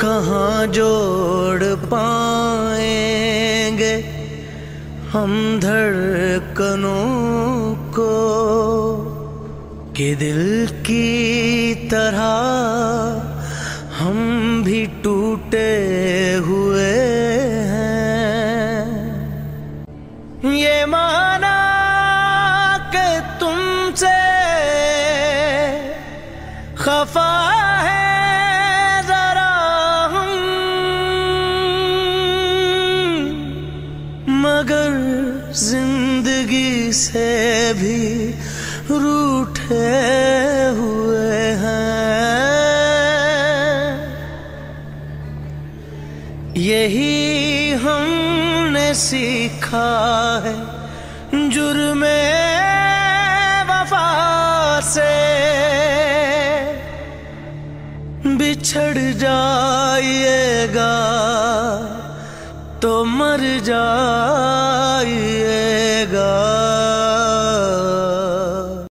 कहाँ जोड़ पाएंगे हम धड़कनों को, कि दिल की तरह हम भी टूटे हुए हैं। ये माना कि तुमसे खफा है जरा हम, मगर जिंदगी से भी रूठे हुए हैं। यही हमने सीखा है जुर्मे वफा से, बिछड़ जाइएगा तो मर जाइएगा।